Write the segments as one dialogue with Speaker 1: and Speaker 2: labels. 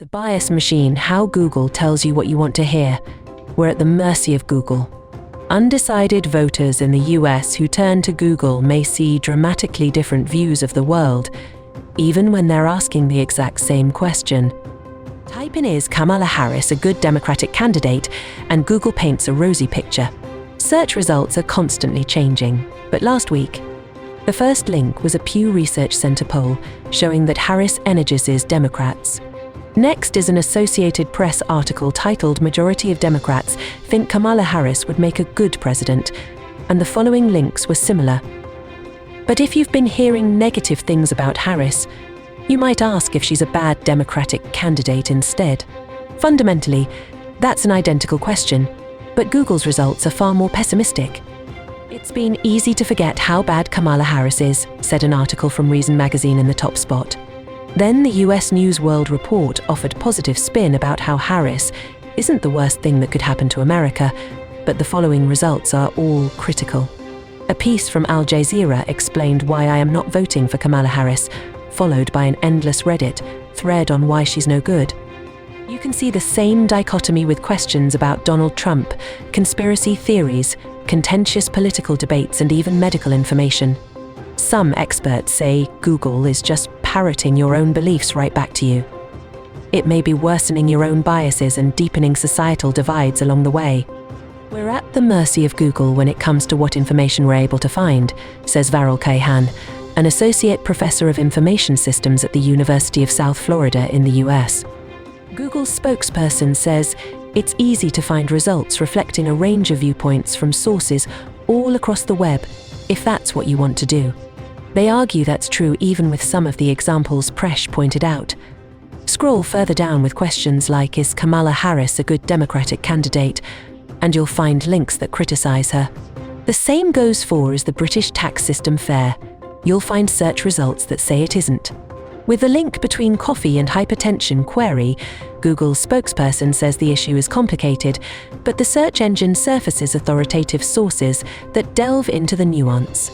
Speaker 1: The bias machine, how Google tells you what you want to hear. We're at the mercy of Google. Undecided voters in the US who turn to Google may see dramatically different views of the world, even when they're asking the exact same question. Type in, "Is Kamala Harris a good Democratic candidate?" and Google paints a rosy picture. Search results are constantly changing, but last week, the first link was a Pew Research Center poll showing that Harris energizes Democrats. Next is an Associated Press article titled "Majority of Democrats Think Kamala Harris Would Make a Good President," and the following links were similar. But if you've been hearing negative things about Harris, you might ask if she's a bad Democratic candidate instead. Fundamentally, that's an identical question, but Google's results are far more pessimistic. "It's been easy to forget how bad Kamala Harris is," said an article from Reason magazine in the top spot. Then the US News World Report offered positive spin about how Harris isn't the worst thing that could happen to America, but the following results are all critical. A piece from Al Jazeera explained why I am not voting for Kamala Harris, followed by an endless Reddit thread on why she's no good. You can see the same dichotomy with questions about Donald Trump, conspiracy theories, contentious political debates, and even medical information. Some experts say Google is just parroting your own beliefs right back to you. It may be worsening your own biases and deepening societal divides along the way. "We're at the mercy of Google when it comes to what information we're able to find," says Varel Kayhan, an associate professor of information systems at the University of South Florida in the US. Google's spokesperson says it's easy to find results reflecting a range of viewpoints from sources all across the web, if that's what you want to do. They argue that's true even with some of the examples Presh pointed out. Scroll further down with questions like, "Is Kamala Harris a good Democratic candidate?" and you'll find links that criticize her. The same goes for, "Is the British tax system fair?" You'll find search results that say it isn't. With the link between coffee and hypertension query, Google's spokesperson says the issue is complicated, but the search engine surfaces authoritative sources that delve into the nuance.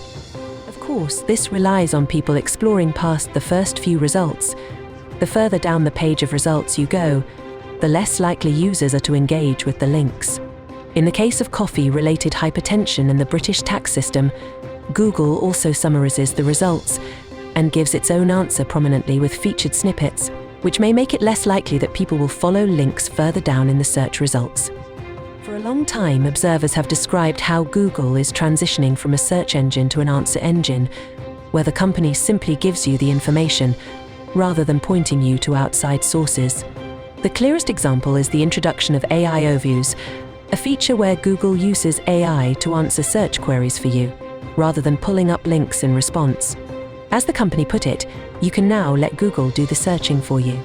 Speaker 1: Of course, this relies on people exploring past the first few results. The further down the page of results you go, the less likely users are to engage with the links. In the case of coffee-related hypertension and the British tax system, Google also summarizes the results and gives its own answer prominently with featured snippets, which may make it less likely that people will follow links further down in the search results. For a long time, observers have described how Google is transitioning from a search engine to an answer engine, where the company simply gives you the information, rather than pointing you to outside sources. The clearest example is the introduction of AI overviews, a feature where Google uses AI to answer search queries for you, rather than pulling up links in response. As the company put it, you can now let Google do the searching for you.